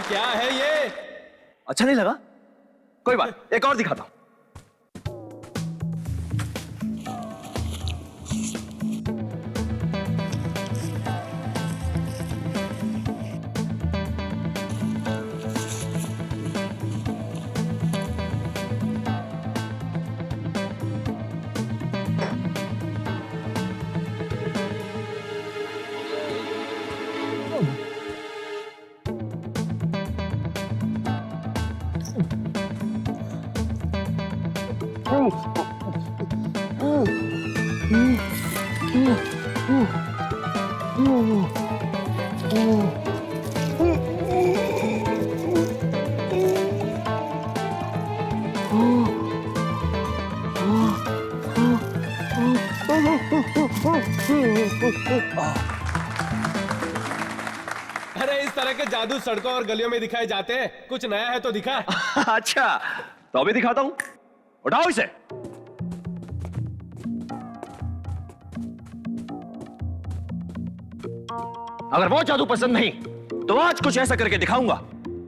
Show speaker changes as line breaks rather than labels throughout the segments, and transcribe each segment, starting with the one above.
क्या है ये?
अच्छा नहीं लगा? कोई बात, एक और दिखाता हूं।
अरे इस तरह के जादू सड़कों और गलियों में दिखाए जाते हैं, कुछ नया है तो दिखा।
अच्छा, तो अभी दिखाता हूं। उठाओ इसे। अगर वो जादू पसंद नहीं तो आज कुछ ऐसा करके दिखाऊंगा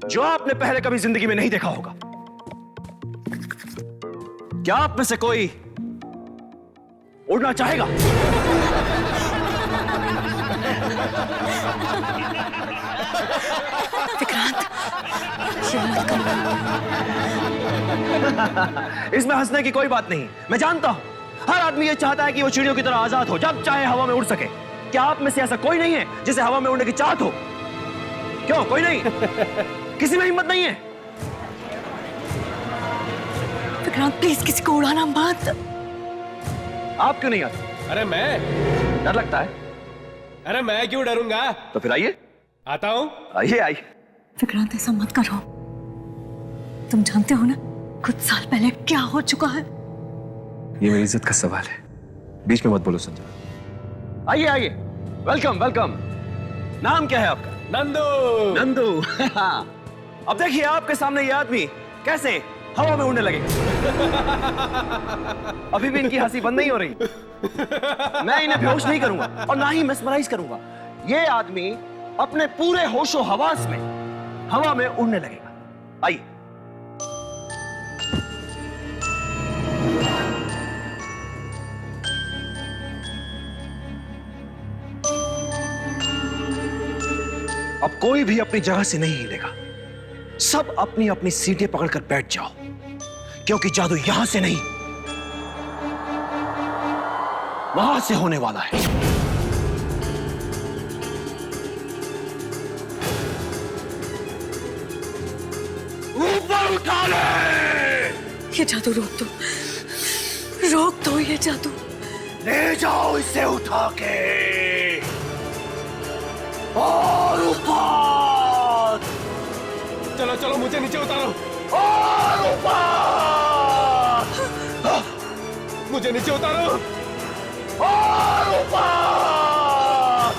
जो आपने पहले कभी जिंदगी में नहीं देखा होगा। क्या आप में से कोई उड़ना चाहेगा?
विक्रांत,
इसमें हंसने की कोई बात नहीं। मैं जानता हूं हर आदमी ये चाहता है कि वो चिड़ियों की तरह आजाद हो, जब चाहे हवा में उड़ सके। क्या आप में से ऐसा कोई नहीं है जिसे हवा में उड़ने की चाहत हो? क्यों, कोई नहीं? किसी में हिम्मत नहीं है?
विक्रांत प्लीज किसी को उड़ाना मत।
आप क्यों नहीं आते?
अरे मैं?
डर लगता है?
अरे मैं क्यों डरूंगा?
तो फिर आइए।
आता हूं।
आइए आइए।
विक्रांत ऐसा मत करो, तुम जानते हो ना कुछ साल पहले क्या हो चुका है।
ये मेरी इज्जत का सवाल है, बीच में मत बोलो संजना। आइए आइए, वेलकम वेलकम। नाम क्या है आपका?
नंदू।
नंदू। अब देखिए आपके सामने ये आदमी कैसे हवा में उड़ने लगेगा। अभी भी इनकी हंसी बंद नहीं हो रही। मैं इन्हें बेहोश नहीं करूंगा और ना ही मेस्मराइज करूंगा। ये आदमी अपने पूरे होशो हवास में हवा में उड़ने लगेगा। आइए। अब कोई भी अपनी जगह से नहीं हिलेगा। सब अपनी अपनी सीटें पकड़कर बैठ जाओ, क्योंकि जादू यहां से नहीं वहां से होने वाला है। ऊपर उठा ले।
ये जादू रोक दो, रोक दो ये जादू।
ले जाओ इसे उठा के और ऊपर।
चलो चलो मुझे नीचे उतारो।
और ऊपर।
मुझे नीचे उतारो।
और ऊपर।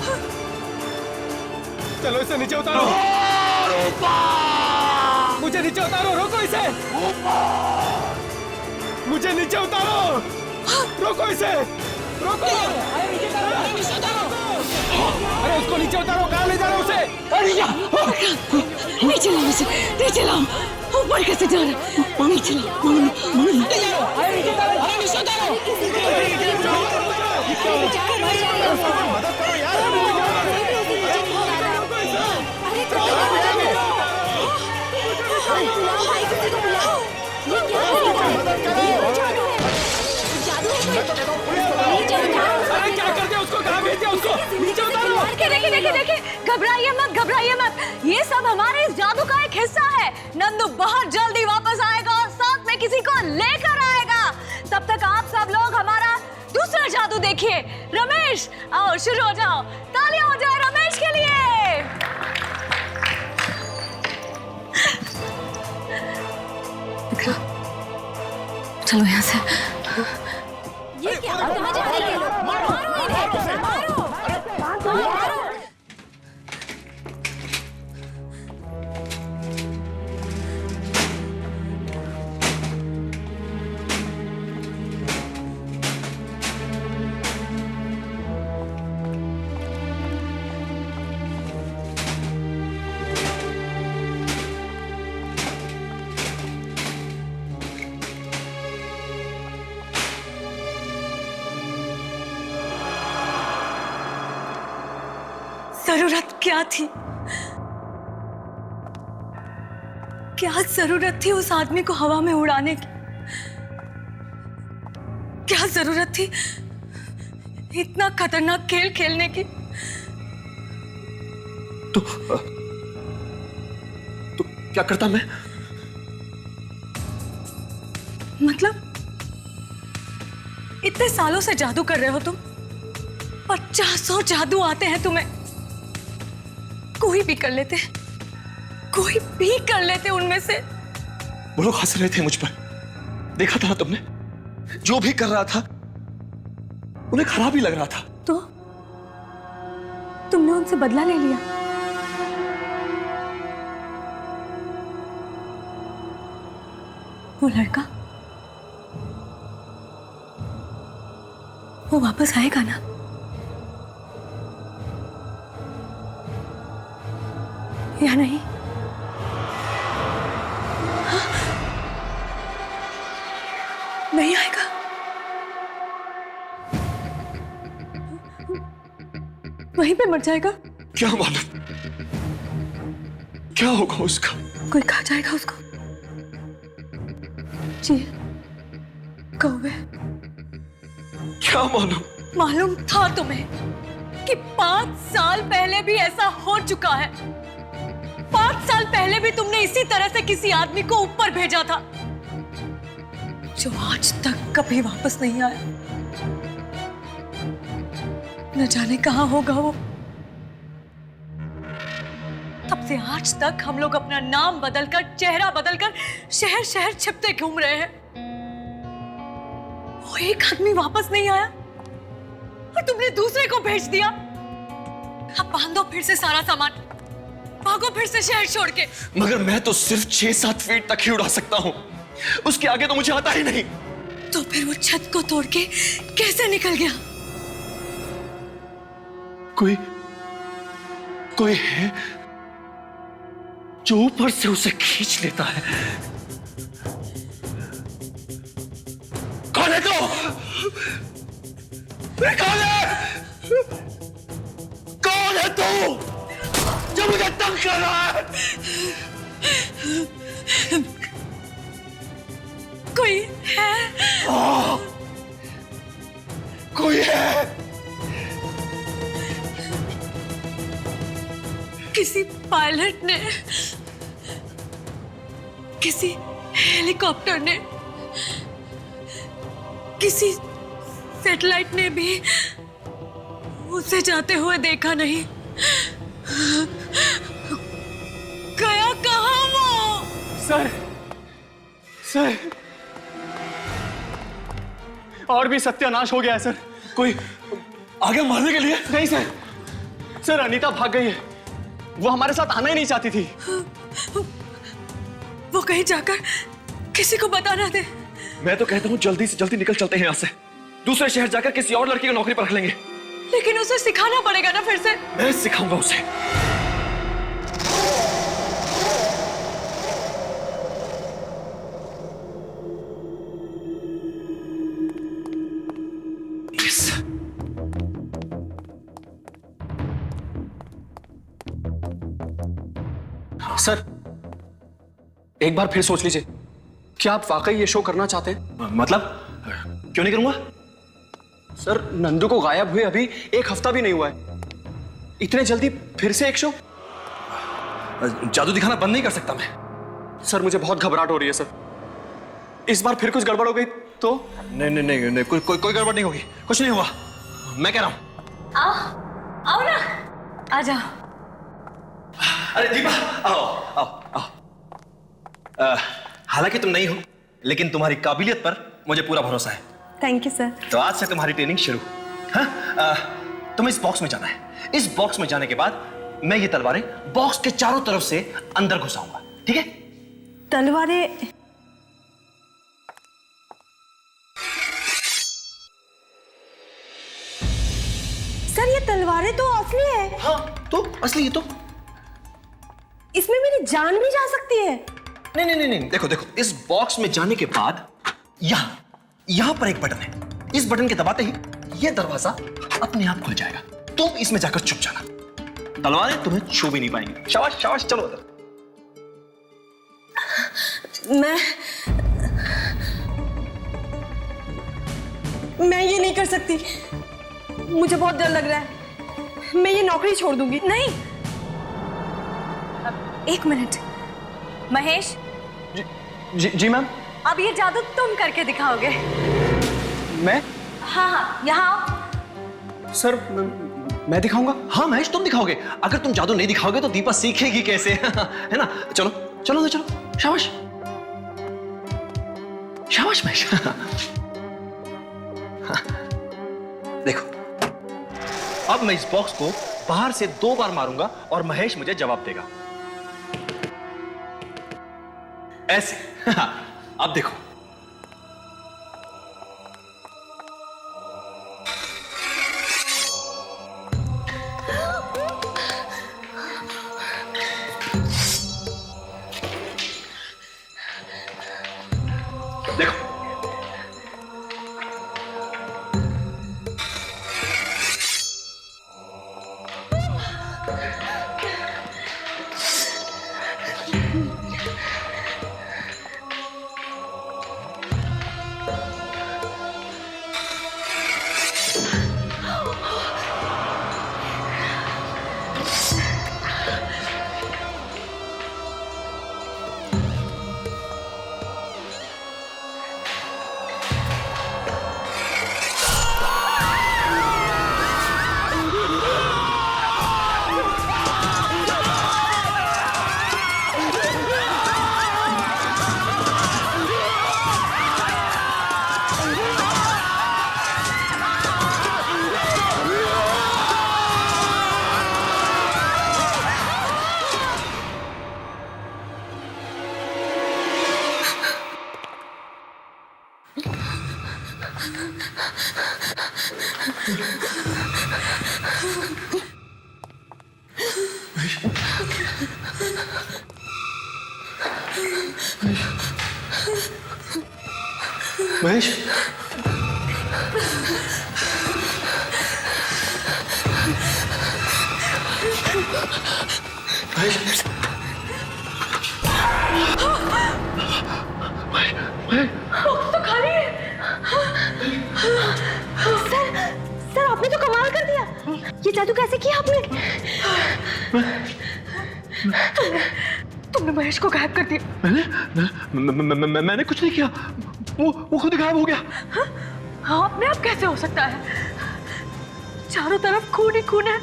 चलो इसे नीचे उतारो।
और ऊपर।
मुझे नीचे उतारो, रोको इसे।
ऊपर।
मुझे नीचे उतारो, रोको इसे, रोको। अरे उसको नीचे उतारो, कहाँ ले जा रहे हो उसे?
नीचे लाओ उसे, नीचे लाओ। ऊपर कैसे जा रहा है? नीचे लाओ,
मदद करो यार। अरे क्या कर दिया उसको, कहाँ भेज दिया उसको? नीचे उतारो।
देखिए, घबराइए मत, घबराइए मत। ये सब हमारे इस जादू का एक हिस्सा है। नंदू बहुत जल्दी वापस आएगा और साथ में किसी को लेकर आएगा। तब तक आप सब लोग हमारा दूसरा जादू देखिए। रमेश आओ, शुरू हो जाओ। तालियां हो जाए रमेश के लिए। चलो यहाँ से।
ये क्या? कहाँ जा रही है? मारो इन्हें, मारो।
जरूरत क्या थी? क्या जरूरत थी उस आदमी को हवा में उड़ाने की? क्या जरूरत थी इतना खतरनाक खेल खेलने की?
तो क्या करता मैं?
मतलब इतने सालों से जादू कर रहे हो तुम, 50 जादू आते हैं तुम्हें, कोई भी कर लेते उनमें से।
वो लोग हंस रहे थे मुझ पर, देखा था ना तुमने? जो भी कर रहा था उन्हें खराब ही लग रहा था।
तो तुमने उनसे बदला ले लिया? वो लड़का, वो वापस आएगा ना? या नहीं? हाँ? नहीं आएगा? वहीं पे मर जाएगा?
क्या मालूम क्या होगा उसका।
कोई खा जाएगा उसको? जी, कौवे।
क्या मालूम?
मालूम था तुम्हें कि 5 साल पहले भी ऐसा हो चुका है। 5 साल पहले भी तुमने इसी तरह से किसी आदमी को ऊपर भेजा था, जो आज तक कभी वापस नहीं आया। न जाने कहां होगा वो। तब से आज तक हम लोग अपना नाम बदलकर, चेहरा बदलकर शहर शहर छिपते घूम रहे हैं। वो एक आदमी वापस नहीं आया और तुमने दूसरे को भेज दिया। अब बांधो फिर से सारा सामान, भागो फिर से शहर छोड़ के।
मगर मैं तो सिर्फ 6-7 फीट तक ही उड़ा सकता हूं, उसके आगे तो मुझे आता ही नहीं।
तो फिर वो छत को तोड़ के कैसे निकल गया?
कोई है जो ऊपर से उसे खींच लेता है। कौन है तू? कौन है? कौन है तू जो मुझे तंग कर रहा है?
कोई है?
कोई है?
किसी पायलट ने, किसी हेलीकॉप्टर ने, किसी सैटेलाइट ने भी उसे जाते हुए देखा नहीं। गया कहां वो?
सर और भी सत्यानाश हो गया है सर।
कोई आगे मारने के लिए?
नहीं सर अनीता भाग गई है। वो हमारे साथ आना ही नहीं चाहती थी।
वो कहीं जाकर किसी को बता ना दे।
मैं तो कहता हूँ जल्दी से जल्दी निकल चलते हैं यहाँ से। दूसरे शहर जाकर किसी और लड़की को नौकरी पर रख लेंगे।
लेकिन उसे सिखाना पड़ेगा ना फिर से।
मैं सिखाऊंगा उसे।
सर एक बार फिर सोच लीजिए, क्या आप वाकई ये शो करना चाहते हैं?
मतलब क्यों नहीं करूंगा?
सर नंदू को गायब हुए अभी 1 हफ्ता भी नहीं हुआ है, इतने जल्दी फिर से एक शो?
जादू दिखाना बंद नहीं कर सकता मैं।
सर मुझे बहुत घबराहट हो रही है सर। इस बार फिर कुछ गड़बड़ हो गई तो?
नहीं, कोई गड़बड़ नहीं होगी, कुछ नहीं हुआ, मैं कह रहा हूं।
आओ ना, आ जाओ।
अरे दीपा, आओ। हालांकि तुम नहीं हो, लेकिन तुम्हारी काबिलियत पर मुझे पूरा भरोसा है।
Thank you sir.
तो आज से तुम्हारी ट्रेनिंग शुरू। हाँ, तुम्हें इस बॉक्स में जाना है। इस बॉक्स में जाने के बाद मैं ये तलवारें बॉक्स के चारों तरफ से अंदर घुसाऊंगा, ठीक है?
तलवारें? सर ये तलवारें तो असली है।
हाँ तो असली है तो।
इसमें मेरी जान भी जा सकती है।
नहीं, देखो इस बॉक्स में जाने के बाद यहां पर एक बटन है। इस बटन के दबाते ही यह दरवाजा अपने आप खुल जाएगा। तुम इसमें जाकर छुप जाना। तलवारें तुम्हें छू भी नहीं पाएंगी। शाबाश शाबाश, चलो उधर।
मैं ये नहीं कर सकती, मुझे बहुत डर लग रहा है। मैं ये नौकरी छोड़ दूंगी।
नहीं, एक मिनट। महेश,
जी मैम।
अब ये जादू तुम करके दिखाओगे।
मैं?
हाँ हाँ, यहाँ आओ।
सर मैं दिखाऊंगा?
हाँ महेश, तुम दिखाओगे। अगर तुम जादू नहीं दिखाओगे तो दीपा सीखेगी कैसे? है ना? चलो चलो ना, चलो। शाबाश शाबाश महेश। देखो, अब मैं इस बॉक्स को बाहर से 2 बार मारूंगा और महेश मुझे जवाब देगा ऐसे। अब देखो, देखो
महेश, महेश,
तो खाली है। सर आपने तो कमाल कर दिया। ये जादू कैसे किया आपने? तुमने महेश को गायब कर दिया।
मैंने कुछ नहीं किया, वो खुद गायब हो गया।
हाँ, अपने आप कैसे हो सकता है? चारों तरफ खून ही खून है।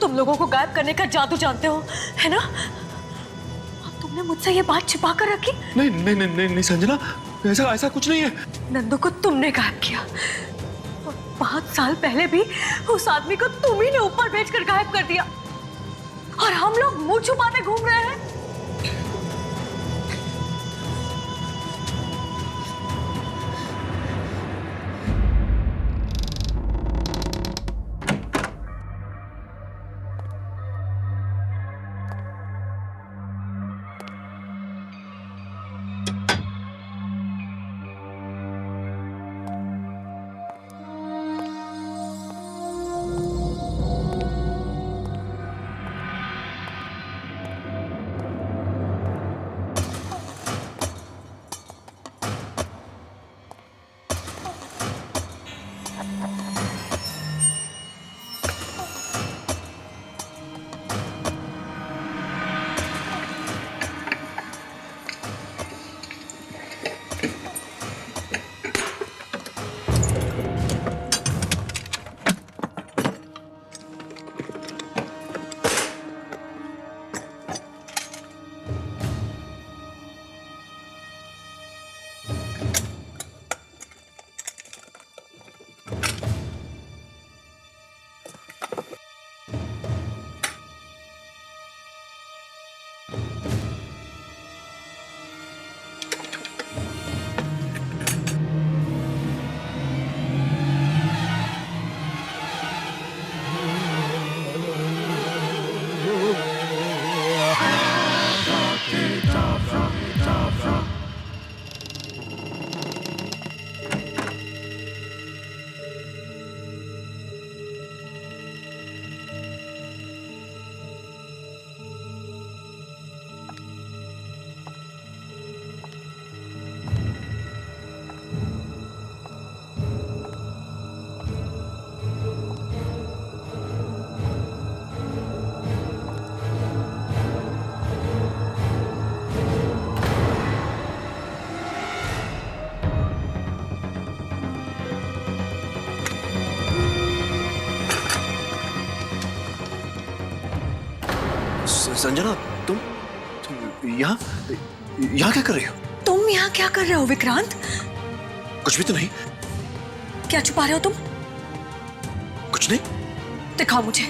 तुम लोगों को गायब करने का जादू जानते हो, है ना? अब तुमने मुझसे ये बात छिपा कर रखी?
नहीं नहीं नहीं नहीं, नहीं संजना, ऐसा कुछ नहीं है।
नंदू को तुमने गायब किया और 5 साल पहले भी उस आदमी को तुम ही ने ऊपर भेजकर गायब कर दिया और हम लोग मुंह छुपाते घूम रहे हैं।
संजना, तुम यहाँ क्या कर रही हो?
तुम यहाँ क्या कर रहे हो विक्रांत?
कुछ भी तो नहीं।
क्या छुपा रहे हो तुम?
कुछ नहीं।
दिखाओ मुझे।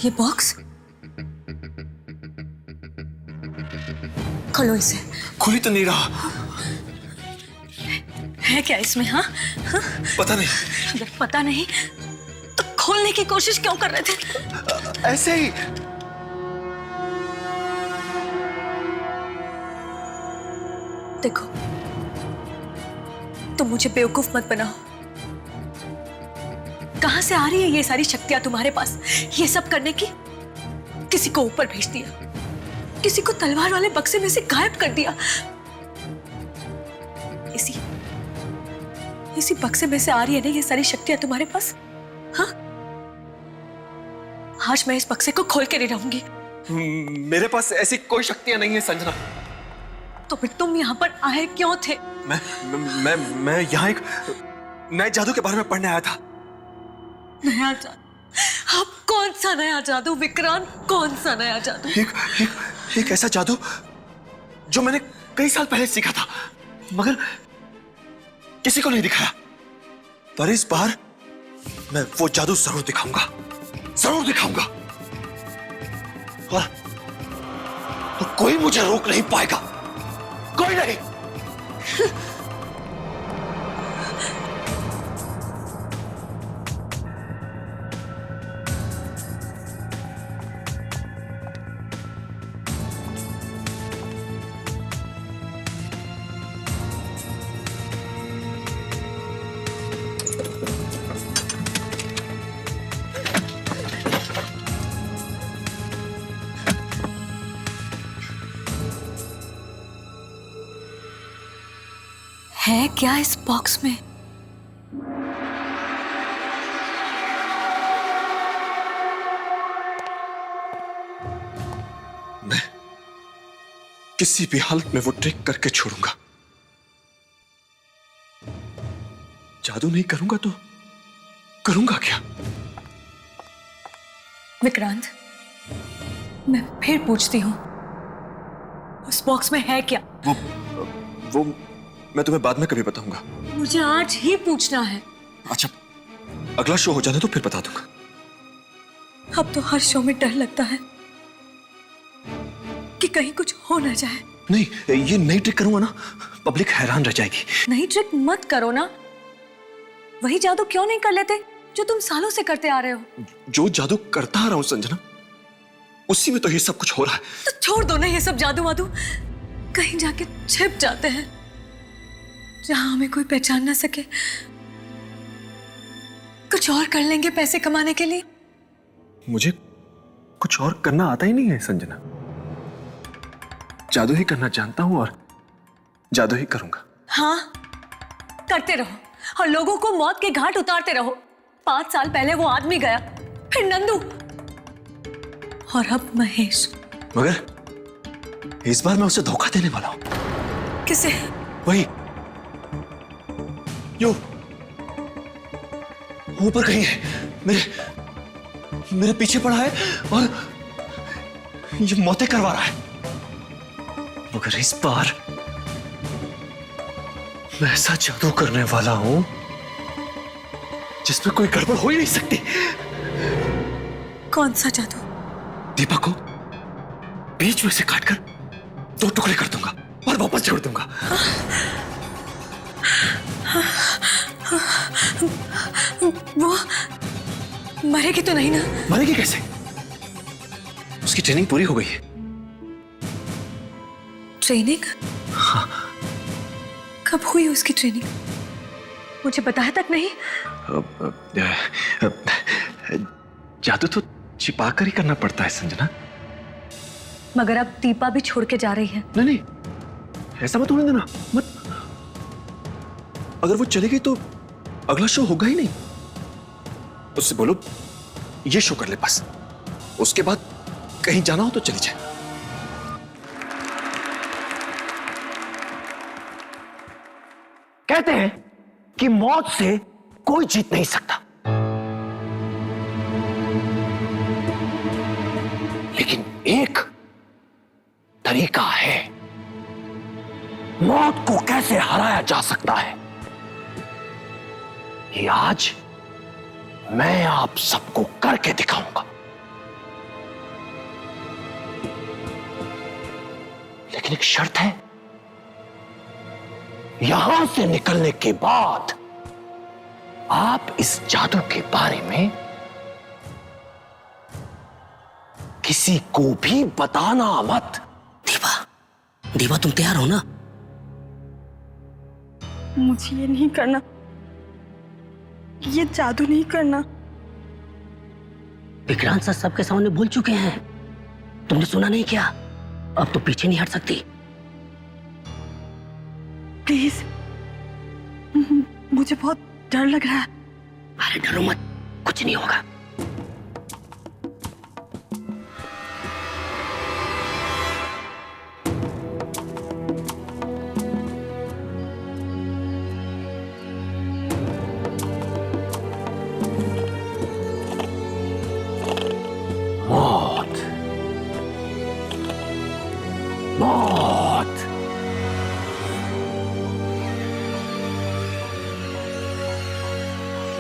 ये बॉक्स खोलो इसे।
खुली तो नहीं रहा।
है क्या इसमें? हाँ हाँ?
पता नहीं।
अगर पता नहीं तो खोलने की कोशिश क्यों कर रहे थे?
ऐसे ही।
देखो, तुम मुझे बेवकूफ मत बनाओ। कहां से आ रही है ये सारी शक्तियां तुम्हारे पास ये सब करने की? किसी को ऊपर भेज दिया, किसी को तलवार वाले बक्से में से गायब कर दिया। इसी बक्से में से आ रही है ना ये सारी शक्तियां तुम्हारे पास? हाँ, आज मैं इस बक्से को खोल के नहीं रहूंगी।
मेरे पास ऐसी कोई शक्तियां नहीं है संजना।
तो फिर तुम यहाँ पर आए क्यों थे?
मैं यहाँ एक नए जादू के बारे में पढ़ने आया था।
नया जादू? अब कौन सा नया जादू विक्रांत? कौन सा नया जादू?
एक ऐसा जादू जो मैंने कई साल पहले सीखा था, मगर किसी को नहीं दिखाया। पर इस बार मैं वो जादू जरूर दिखाऊंगा, जरूर दिखाऊंगा। और कोई मुझे रोक नहीं पाएगा, कोई नहीं।
है क्या इस बॉक्स में?
मैं किसी भी हालत में वो ट्रिक करके छोड़ूंगा। जादू नहीं करूंगा तो करूंगा क्या?
विक्रांत, मैं फिर पूछती हूँ, उस बॉक्स में है क्या?
वो मैं तुम्हें बाद में कभी बताऊंगा।
मुझे आज ही पूछना है।
अच्छा, अगला शो हो जाने तो फिर बता दूंगा।
अब तो हर शो में डर लगता है कि कहीं कुछ हो ना जाए।
नहीं, ये नई ट्रिक करूंगा ना, पब्लिक हैरान रह जाएगी।
नई ट्रिक मत करो ना। वही जादू क्यों नहीं कर लेते जो तुम सालों से करते आ रहे हो?
जो जादू करता आ रहा हूं संजना, उसी में तो ये सब कुछ हो रहा है।
तो छोड़ दो ना ये सब जादू वादू, कहीं जाके छिप जाते हैं जहां हमें कोई पहचान ना सके। कुछ और कर लेंगे पैसे कमाने के लिए।
मुझे कुछ और करना आता ही नहीं है संजना। जादू ही करना जानता हूं और जादू ही करूंगा।
हाँ, करते रहो और लोगों को मौत के घाट उतारते रहो। 5 साल पहले वो आदमी गया, फिर नंदू, और अब महेश।
मगर इस बार मैं उसे धोखा देने वाला हूं।
किसे?
वही जो ऊपर कहीं है, मेरे पीछे पड़ा है और ये मौतें करवा रहा है। मगर इस बार मैं ऐसा जादू करने वाला हूं जिसमें कोई गड़बड़ हो ही नहीं सकती।
कौन सा जादू?
दीपा को बीच में से काटकर 2 टुकड़े कर दूंगा और वापस जोड़ दूंगा।
वो मरेगी तो नहीं ना?
मरेगी कैसे? उसकी ट्रेनिंग पूरी हो गई है।
ट्रेनिंग?
हाँ।
कब हुई उसकी ट्रेनिंग? मुझे बताया तक नहीं।
जादू तो छिपा कर ही करना पड़ता है संजना।
मगर अब दीपा भी छोड़ के जा रही है।
नहीं, ऐसा मत होने देना, मत। अगर वो चली गई तो अगला शो होगा ही नहीं। उससे बोलो ये शो कर ले बस, उसके बाद कहीं जाना हो तो चली जाए। कहते हैं कि मौत से कोई जीत नहीं सकता, एक तरीका है मौत को कैसे हराया जा सकता है, ये आज मैं आप सबको करके दिखाऊंगा। लेकिन एक शर्त है, यहां से निकलने के बाद आप इस जादू के बारे में किसी को भी बताना मत।
दीवा, दीवा तुम तैयार हो ना?
मुझे ये नहीं करना, ये जादू नहीं करना।
विक्रांत सर सबके सामने भूल चुके हैं, तुमने सुना नहीं क्या? अब तो पीछे नहीं हट सकती।
प्लीज, मुझे बहुत डर लग रहा है।
अरे डरो मत, कुछ नहीं होगा।
मौत, मौत,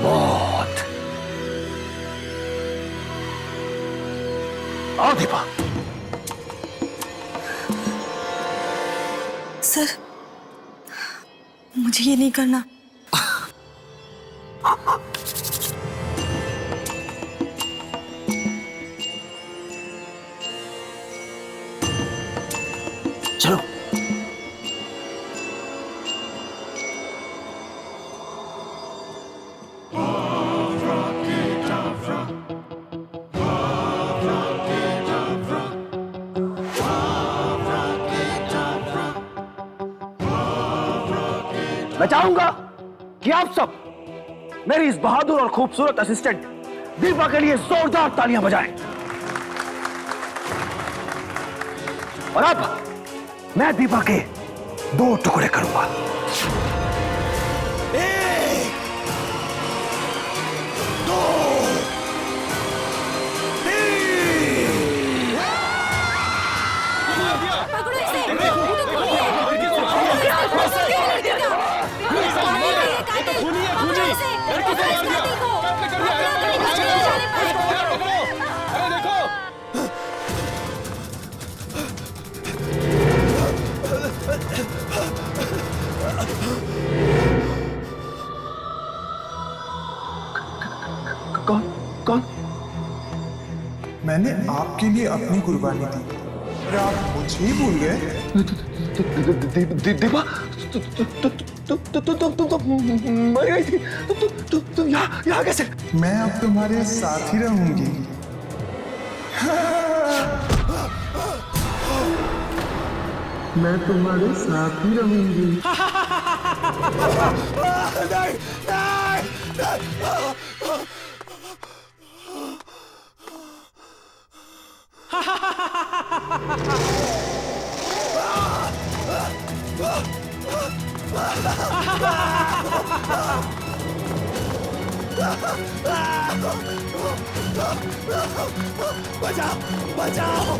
मौत। आओ दीपा।
सर, मुझे ये नहीं करना।
चलो। मैं चाहूंगा कि आप सब मेरी इस बहादुर और खूबसूरत असिस्टेंट दीपा के लिए जोरदार तालियां बजाएं। और अब मैं दीपा के 2 टुकड़े करूंगा। 1, 2, 3।
पकड़ो इसे,
कौन कौन?
मैंने आपके लिए अपनी कुर्बानी दी और आप मुझे ही भूल गए।
दीपा, तुम मर गई थी। तुम यहाँ कैसे?
मैं अब तुम्हारे साथ ही रहूंगी। मैं तुम्हारे साथ ही रहूंगी।
नहीं, नहीं। बचाओ, बचाओ,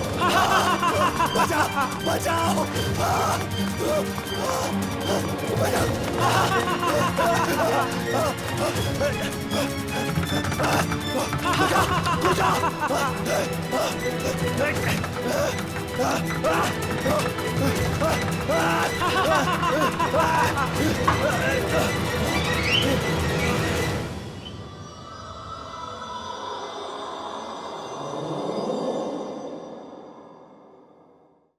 बचाओ, बचाओ, बचाओ।